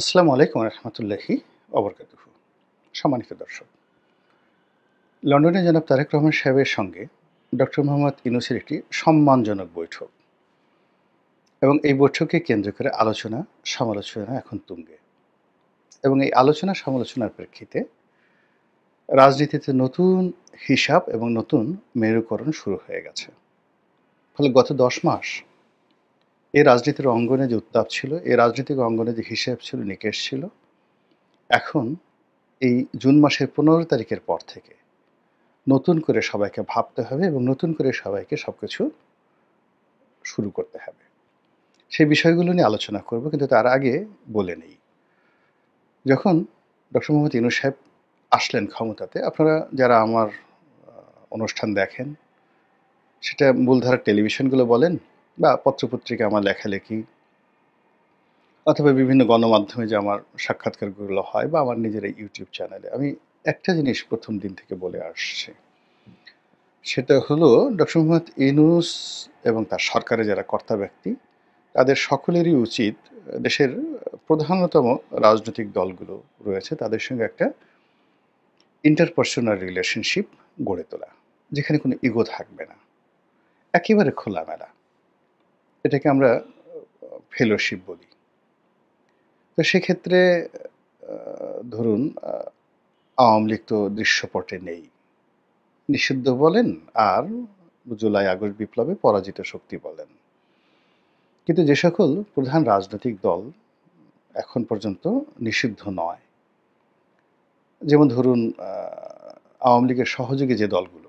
আসসালামু আলাইকুম রহমতুল্লাহি অবরকাতুহু। সম্মানিত দর্শক, লন্ডনে জনাব তারেক রহমান সাহেবের সঙ্গে ডক্টর মোহাম্মদ ইউনূসের একটি সম্মানজনক বৈঠক এবং এই বৈঠককে কেন্দ্র করে আলোচনা সমালোচনা এখন তুঙ্গে এবং এই আলোচনা সমালোচনার প্রেক্ষিতে রাজনীতিতে নতুন হিসাব এবং নতুন মেরুকরণ শুরু হয়ে গেছে। ফলে গত 10 মাস এই রাজনীতির অঙ্গনে যে উত্তাপ ছিল, এই রাজনৈতিক অঙ্গনে যে হিসাব ছিল, নিকেশ ছিল, এখন এই জুন মাসের 15 তারিখের পর থেকে নতুন করে সবাইকে ভাবতে হবে এবং নতুন করে সবাইকে সবকিছু শুরু করতে হবে। সেই বিষয়গুলো নিয়ে আলোচনা করব, কিন্তু তার আগে বলে নেই, যখন ডক্টর মোহাম্মদ ইউনূস সাহেব আসলেন ক্ষমতাতে, আপনারা যারা আমার অনুষ্ঠান দেখেন, সেটা মূলধারার টেলিভিশনগুলো বলেন বা পত্রপত্রিকা আমার লেখালেখি অথবা বিভিন্ন গণমাধ্যমে যে আমার সাক্ষাৎকারগুলো হয় বা আমার নিজের ইউটিউব চ্যানেলে, আমি একটা জিনিস প্রথম দিন থেকে বলে আসছি, সেটা হলো ডক্টর মোহাম্মদ ইউনূস এবং তার সরকারের যারা কর্তা ব্যক্তি, তাদের সকলেরই উচিত দেশের প্রধানতম রাজনৈতিক দলগুলো রয়েছে তাদের সঙ্গে একটা ইন্টারপার্সোনাল রিলেশনশিপ গড়ে তোলা, যেখানে কোনো ইগো থাকবে না, একেবারে খোলামেলা। এটাকে আমরা ফেলোশিপ বলি। তো সেক্ষেত্রে ধরুন, আওয়ামী লীগ তো দৃশ্যপটে নেই, নিষিদ্ধ বলেন আর জুলাই আগস্ট বিপ্লবে পরাজিত শক্তি বলেন, কিন্তু যে সকল প্রধান রাজনৈতিক দল এখন পর্যন্ত নিষিদ্ধ নয়, যেমন ধরুন আওয়ামী লীগের সহযোগী যে দলগুলো,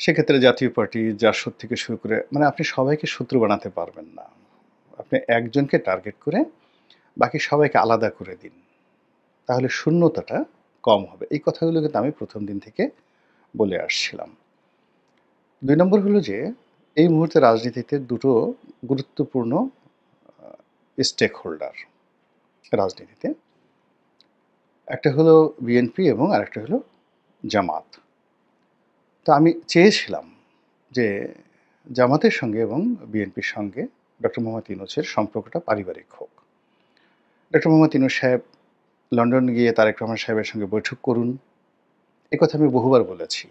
সেক্ষেত্রে জাতীয় পার্টি, জাসদ থেকে শুরু করে, মানে আপনি সবাইকে শত্রু বানাতে পারবেন না। আপনি একজনকে টার্গেট করে বাকি সবাইকে আলাদা করে দিন, তাহলে শূন্যতাটা কম হবে। এই কথাগুলো কিন্তু আমি প্রথম দিন থেকে বলে আসছিলাম। 2 নম্বর হলো যে, এই মুহূর্তে রাজনীতিতে দুটো গুরুত্বপূর্ণ স্টেক হোল্ডার রাজনীতিতে, একটা হলো বিএনপি এবং আরেকটা হলো জামাত। তো আমি চেয়েছিলাম যে জামাতের সঙ্গে এবং বিএনপির সঙ্গে ডক্টর মোহাম্মদ ইউনূসের সম্পর্কটা পারিবারিক হোক। ডক্টর মোহাম্মদ ইউনূস সাহেব লন্ডন গিয়ে তারেক রহমান সাহেবের সঙ্গে বৈঠক করুন, কথা আমি বহুবার বলেছি।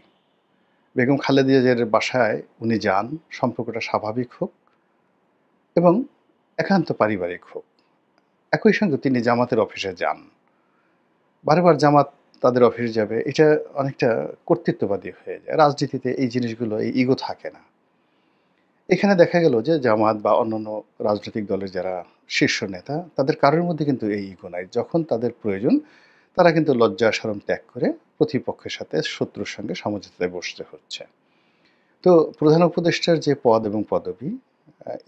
বেগম খালেদা জিয়ার বাসায় উনি যান, সম্পর্কটা স্বাভাবিক হোক এবং একান্ত পারিবারিক হোক। একই সঙ্গে তিনি জামাতের অফিসে যান, বারবার জামাত তাদের অফিসে যাবে, এটা অনেকটা কর্তৃত্ববাদী হয়ে যায়। রাজনীতিতে এই জিনিসগুলো, এই ইগো থাকে না। এখানে দেখা গেল যে জামাত বা অন্যান্য রাজনৈতিক দলের যারা শীর্ষ নেতা, তাদের কারোর মধ্যে কিন্তু এই ইগো নাই। যখন তাদের প্রয়োজন, তারা কিন্তু লজ্জা শরম ত্যাগ করে প্রতিপক্ষের সাথে, শত্রুর সঙ্গে সমঝোতায় বসতে হচ্ছে। তো প্রধান উপদেষ্টার যে পদ এবং পদবি,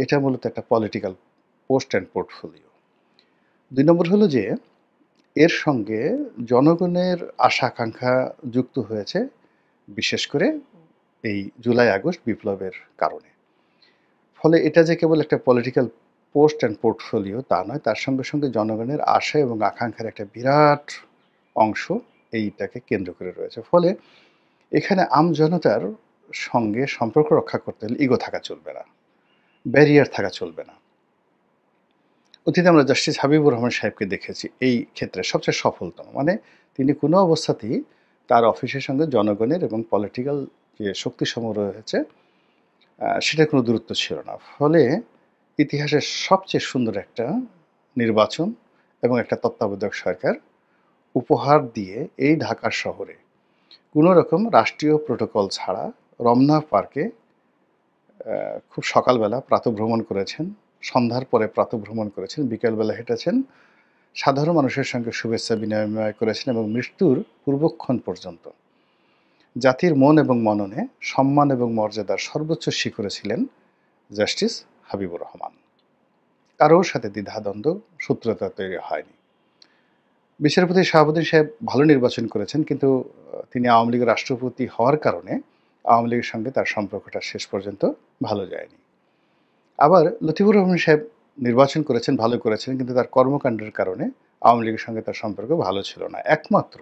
এটা মূলত একটা পলিটিক্যাল পোস্ট অ্যান্ড পোর্টফোলিও। 2 নম্বর হলো যে, এর সঙ্গে জনগণের আশা আকাঙ্ক্ষা যুক্ত হয়েছে, বিশেষ করে এই জুলাই আগস্ট বিপ্লবের কারণে। ফলে এটা যে কেবল একটা পলিটিক্যাল পোস্ট অ্যান্ড পোর্টফোলিও তা নয়, তার সঙ্গে সঙ্গে জনগণের আশা এবং আকাঙ্ক্ষার একটা বিরাট অংশ এইটাকে কেন্দ্র করে রয়েছে। ফলে এখানে আমজনতার সঙ্গে সম্পর্ক রক্ষা করতে হলে ইগো থাকা চলবে না, ব্যারিয়ার থাকা চলবে না। অতীতে আমরা জাস্টিস হাবিবুর রহমান সাহেবকে দেখেছি এই ক্ষেত্রে সবচেয়ে সফলতম, মানে তিনি কোনো অবস্থাতেই তার অফিসের সঙ্গে জনগণের এবং পলিটিক্যাল যে শক্তিসমূহ রয়েছে সেটার কোনো দূরত্ব ছিল না। ফলে ইতিহাসের সবচেয়ে সুন্দর একটা নির্বাচন এবং একটা তত্ত্বাবধায়ক সরকার উপহার দিয়ে এই ঢাকা শহরে কোনো রকম রাষ্ট্রীয় প্রোটোকল ছাড়া রমনা পার্কে খুব সকালবেলা প্রাতঃভ্রমণ করেছেন, সন্ধ্যার পরে প্রাতঃভ্রমণ করেছেন, বিকেলবেলা হেঁটেছেন, সাধারণ মানুষের সঙ্গে শুভেচ্ছা বিনিময় করেছেন এবং মৃত্যুর পূর্বক্ষণ পর্যন্ত জাতির মন এবং মননে সম্মান এবং মর্যাদার সর্বোচ্চ শিখরে ছিলেন জাস্টিস হাবিবুর রহমান। কারোর সাথে দ্বিধাদ্বন্দ্ব, শত্রুতা তৈরি হয়নি। বিচারপতি শাহাবুদ্দিন সাহেব ভালো নির্বাচন করেছেন, কিন্তু তিনি আওয়ামী লীগের রাষ্ট্রপতি হওয়ার কারণে আওয়ামী লীগের সঙ্গে তার সম্পর্কটা শেষ পর্যন্ত ভালো যায়নি। আবার লতিফুর রহমান সাহেব নির্বাচন করেছেন, ভালো করেছেন, কিন্তু তার কর্মকাণ্ডের কারণে আওয়ামী লীগের সঙ্গে তার সম্পর্ক ভালো ছিল না। একমাত্র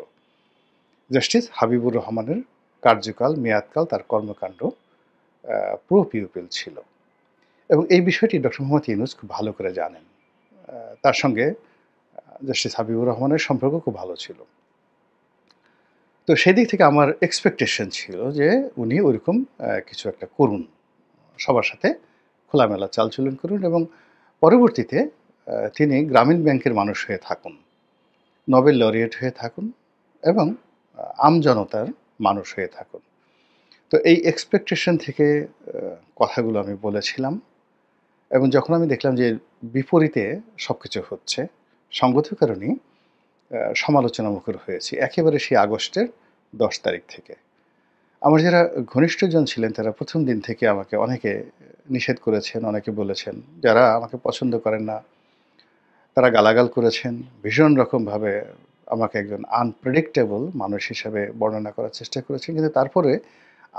জাস্টিস হাবিবুর রহমানের কার্যকাল, মেয়াদকাল, তার কর্মকাণ্ড প্রো পিউপিল ছিল এবং এই বিষয়টি ডক্টর মোহাম্মদ ইউনূস খুব ভালো করে জানেন। তার সঙ্গে জাস্টিস হাবিবুর রহমানের সম্পর্ক খুব ভালো ছিল। তো সেদিক থেকে আমার এক্সপেকটেশন ছিল যে উনি ওইরকম কিছু একটা করুন। সবার সাথে খোলামেলা চালচলন করুন এবং পরবর্তীতে তিনি গ্রামীণ ব্যাংকের মানুষ হয়ে থাকুন, নোবেল লরিয়েট হয়ে থাকুন এবং আমজনতার মানুষ হয়ে থাকুন। তো এই এক্সপেকটেশন থেকে কথাগুলো আমি বলেছিলাম এবং যখন আমি দেখলাম যে বিপরীতে সবকিছু হচ্ছে, সঙ্গত কারণেই সমালোচনামুখর হয়েছি একেবারে সেই আগস্টের 10 তারিখ থেকে। আমার যারা ঘনিষ্ঠজন ছিলেন তারা প্রথম দিন থেকে আমাকে অনেকে নিষেধ করেছেন, অনেকে বলেছেন। যারা আমাকে পছন্দ করেন না তারা গালাগাল করেছেন। ভীষণ রকমভাবে আমাকে একজন আনপ্রেডিক্টেবল মানুষ হিসাবে বর্ণনা করার চেষ্টা করেছেন। কিন্তু তারপরে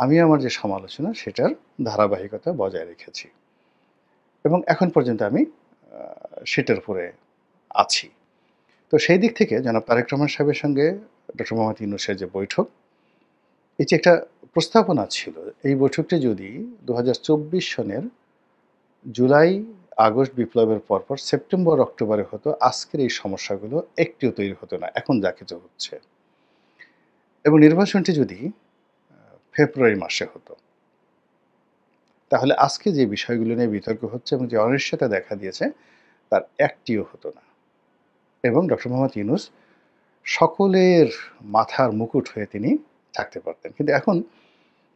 আমি আমার যে সমালোচনা সেটার ধারাবাহিকতা বজায় রেখেছি। এবং এখন পর্যন্ত আমি সেটার উপরে আছি। তো সেই দিক থেকে জনাব তারেক রহমান সাহেবের সঙ্গে ডক্টর মোহাম্মদ ইউনূসের যে বৈঠক, এটি একটা প্রস্তাবনা ছিল। এই বৈঠকটি যদি ২০২৪ সনের জুলাই, আগস্ট বিপ্লবের পরপর সেপ্টেম্বর, অক্টোবরে হতো, আজকের এই সমস্যাগুলো একটিও তৈরি হতো না, এখন যা কিছু হচ্ছে। এবং নির্বাচনটি যদি ফেব্রুয়ারি মাসে হতো, তাহলে আজকে যে বিষয়গুলো নিয়ে বিতর্ক হচ্ছে এবং যে অনিশ্চয়তা দেখা দিয়েছে, তার একটিও হতো না। এবং ডক্টর মোহাম্মদ ইউনূস সকলের মাথার মুকুট হয়ে তিনি থাকতে পারতেন। কিন্তু এখন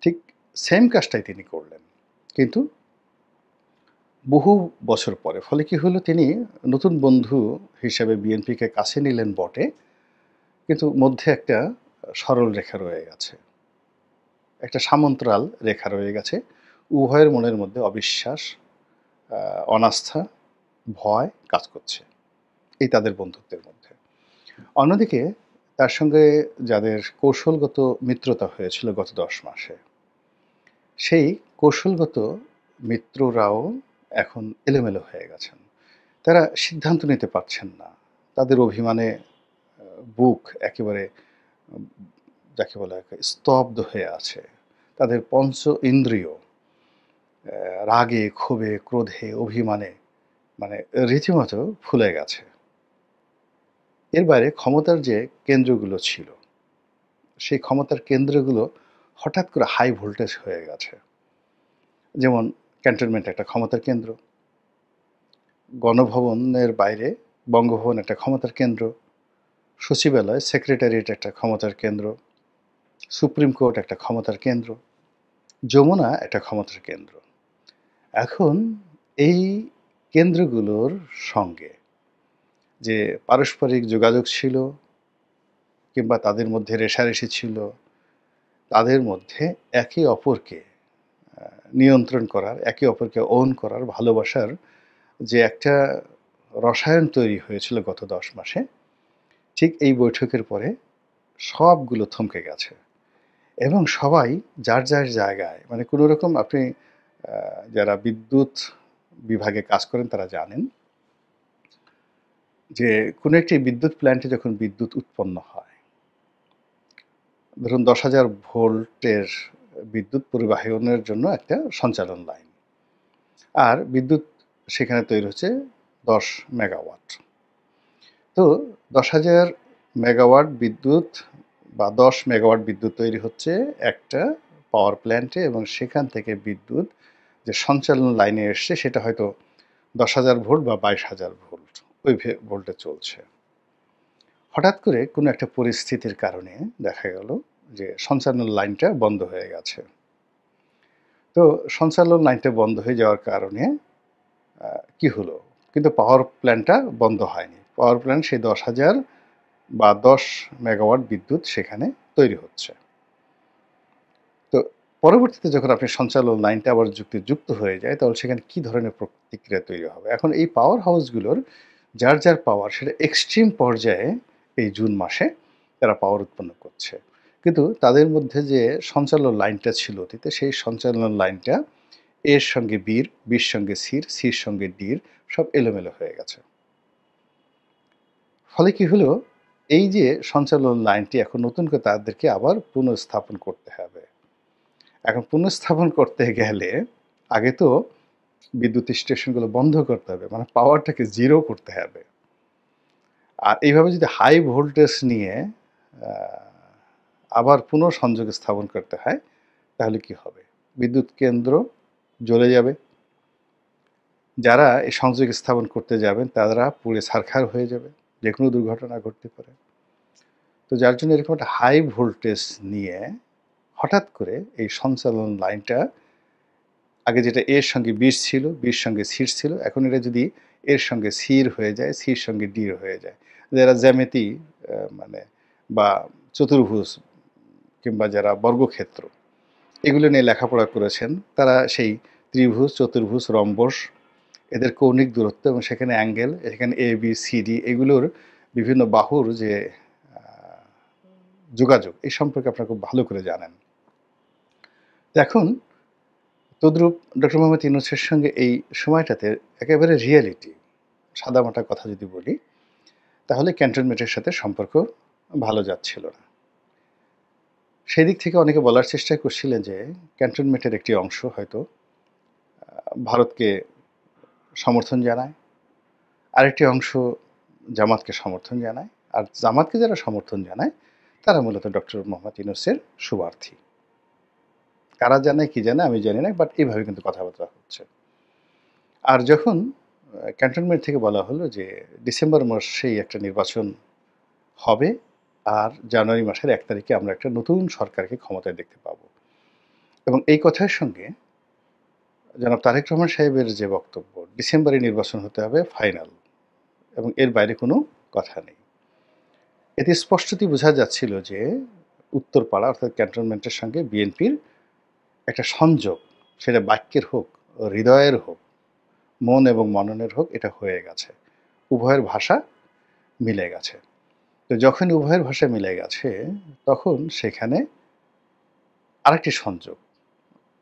ঠিক সেম কাজটাই তিনি করলেন, কিন্তু বহু বছর পরে। ফলে কি হলো, তিনি নতুন বন্ধু হিসেবে বিএনপিকে কাছে নিলেন বটে, কিন্তু মধ্যে একটা সরল রেখা রয়ে গেছে, একটা সামন্তরাল রেখা রয়ে গেছে। উভয়ের মনের মধ্যে অবিশ্বাস, অনাস্থা, ভয় কাজ করছে এই তাদের বন্ধুত্বের মধ্যে। অন্যদিকে তার সঙ্গে যাদের কৌশলগত মিত্রতা হয়েছিল গত 10 মাসে, সেই কৌশলগত মিত্ররাও এখন এলোমেলো হয়ে গেছেন। তারা সিদ্ধান্ত নিতে পারছেন না। তাদের অভিমানে বুক একেবারে উম যাকে বলা হয় স্তব্ধ হয়ে আছে। তাদের পঞ্চ ইন্দ্রিয় রাগে, ক্ষোভে, ক্রোধে, অভিমানে মানে রীতিমতো ফুলে গেছে। এর বাইরে ক্ষমতার যে কেন্দ্রগুলো ছিল, সেই ক্ষমতার কেন্দ্রগুলো হঠাৎ করে হাই ভোল্টেজ হয়ে গেছে। যেমন ক্যান্টনমেন্ট একটা ক্ষমতার কেন্দ্র, গণভবনের বাইরে বঙ্গভবন একটা ক্ষমতার কেন্দ্র, সচিবালয়, সেক্রেটারিয়েট একটা ক্ষমতার কেন্দ্র, সুপ্রিম কোর্ট একটা ক্ষমতার কেন্দ্র, যমুনা একটা ক্ষমতার কেন্দ্র। এখন এই কেন্দ্রগুলোর সঙ্গে যে পারস্পরিক যোগাযোগ ছিল কিংবা তাদের মধ্যে রেষারেষি ছিল, তাদের মধ্যে একে অপরকে নিয়ন্ত্রণ করার, একে অপরকে ওন করার, ভালোবাসার যে একটা রসায়ন তৈরি হয়েছিল গত 10 মাসে, ঠিক এই বৈঠকের পরে সবগুলো থমকে গেছে এবং সবাই যার যার জায়গায়, মানে কোনো রকম আপনি যারা বিদ্যুৎ বিভাগে কাজ করেন তারা জানেন যে কোনো একটি বিদ্যুৎ প্ল্যান্টে যখন বিদ্যুৎ উৎপন্ন হয়, ধরুন 10,000 ভোল্টের বিদ্যুৎ পরিবাহনের জন্য একটা সঞ্চালন লাইন, আর বিদ্যুৎ সেখানে তৈরি হচ্ছে 10 মেগাওয়াট। তো 10,000 মেগাওয়াট বিদ্যুৎ বা 10 মেগাওয়াট বিদ্যুৎ তৈরি হচ্ছে একটা পাওয়ার প্ল্যান্টে এবং সেখান থেকে বিদ্যুৎ যে সঞ্চালন লাইনে এসছে সেটা হয়তো 10,000 ভোল্ট বা 22,000 ভোল্ট, ওই ভোল্টে চলছে। হঠাৎ করে কোনো একটা পরিস্থিতির কারণে দেখা গেল যে সঞ্চালন লাইনটা বন্ধ হয়ে গেছে। তো সঞ্চালন লাইনটা বন্ধ হয়ে যাওয়ার কারণে কি হলো, কিন্তু পাওয়ার প্ল্যান্টটা বন্ধ হয়নি। পাওয়ার প্ল্যান্ট সেই 10,000 বা 10 মেগাওয়াট বিদ্যুৎ সেখানে তৈরি হচ্ছে। তো পরবর্তীতে যখন আপনি সঞ্চালন লাইনটা আবার যুক্ত হয়ে যায়, তাহলে সেখানে কি ধরনের প্রতিক্রিয়া তৈরি হবে? এখন এই পাওয়ার হাউসগুলোর যার যার পাওয়ার সেটা এক্সট্রিম পর্যায়ে এই জুন মাসে তারা পাওয়ার উৎপন্ন করছে। কিন্তু তাদের মধ্যে যে সঞ্চালন লাইনটা ছিল অতীতে, সেই সঞ্চালন লাইনটা এর সঙ্গে বির, বির সঙ্গে সির, সির সঙ্গে ডির সব এলোমেলো হয়ে গেছে। ফলে কি হলো, এই যে সঞ্চালন লাইনটি এখন নতুন করে তাদেরকে আবার পুনঃস্থাপন করতে হবে। এখন পুনঃস্থাপন করতে গেলে আগে তো বিদ্যুৎ স্টেশনগুলো বন্ধ করতে হবে, মানে পাওয়ারটাকে জিরো করতে হবে। আর এইভাবে যদি হাই ভোল্টেজ নিয়ে আবার পুনঃসংযোগ স্থাপন করতে হয়, তাহলে কি হবে? বিদ্যুৎ কেন্দ্র জ্বলে যাবে। যারা এই সংযোগ স্থাপন করতে যাবেন তারা পুড়ে ছারখার হয়ে যাবে, যে কোনো দুর্ঘটনা ঘটতে পারে। তো যার জন্য এরকম একটা হাই ভোল্টেজ নিয়ে হঠাৎ করে এই সঞ্চালন লাইনটা, আগে যেটা এর সঙ্গে 20 ছিল, 20 সঙ্গে সির ছিল, এখন এটা যদি এর সঙ্গে সির হয়ে যায়, সির সঙ্গে ডি হয়ে যায়, যারা জ্যামিতি মানে বা চতুর্ভুজ কিংবা যারা বর্গক্ষেত্র এগুলো নিয়ে লেখাপড়া করেছেন, তারা সেই ত্রিভুজ, চতুর্ভুজ, রম্বস, এদের কৌণিক দূরত্ব এবং সেখানে অ্যাঙ্গেল, এখানে এ বি সি ডি, এগুলোর বিভিন্ন বাহুর যে যোগাযোগ, এই সম্পর্কে আপনারা খুব ভালো করে জানেন। এখন তদ্রূপ ডক্টর মোহাম্মদ ইউনূসের সঙ্গে এই সময়টাতে একেবারে রিয়েলিটি, সাদামাটা কথা যদি বলি, তাহলে ক্যান্টনমেন্টের সাথে সম্পর্ক ভালো যাচ্ছিল না। সেই দিক থেকে অনেকে বলার চেষ্টা করছিলেন যে ক্যান্টনমেন্টের একটি অংশ হয়তো ভারতকে সমর্থন জানায়, আরেকটি অংশ জামাতকে সমর্থন জানায়, আর জামাতকে যারা সমর্থন জানায় তারা মূলত ডক্টর মোহাম্মদ ইউনূসের শুভার্থী। কারা জানে কি জানে আমি জানি না, বাট এইভাবে কিন্তু কথাবার্তা হচ্ছে। আর যখন ক্যান্টনমেন্ট থেকে বলা হলো যে ডিসেম্বর মাসেই একটা নির্বাচন হবে আর জানুয়ারি মাসের 1 তারিখে আমরা একটা নতুন সরকারকে ক্ষমতায় দেখতে পাবো, এবং এই কথার সঙ্গে জনাব তারেক রহমান সাহেবের যে বক্তব্য, ডিসেম্বরে নির্বাচন হতে হবে ফাইনাল, এবং এর বাইরে কোনো কথা নেই, এতে স্পষ্টতই বোঝা যাচ্ছিল যে উত্তরপাড়া অর্থাৎ ক্যান্টনমেন্টের সঙ্গে বিএনপির একটা সংযোগ, সেটা বাক্যের হোক, হৃদয়ের হোক, মন এবং মননের হোক, এটা হয়ে গেছে, উভয়ের ভাষা মিলে গেছে। তো যখন উভয়ের ভাষা মিলে গেছে তখন সেখানে আরেকটি সংযোগ,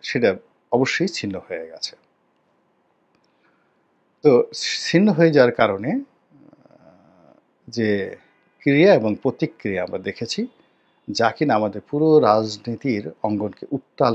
সেটা অবশ্যই ছিন্ন হয়ে গেছে। তো ছিন্ন হয়ে যাওয়ার কারণে যে ক্রিয়া এবং প্রতিক্রিয়া আমরা দেখেছি, যা কিনা আমাদের পুরো রাজনীতির অঙ্গনকে উত্তাল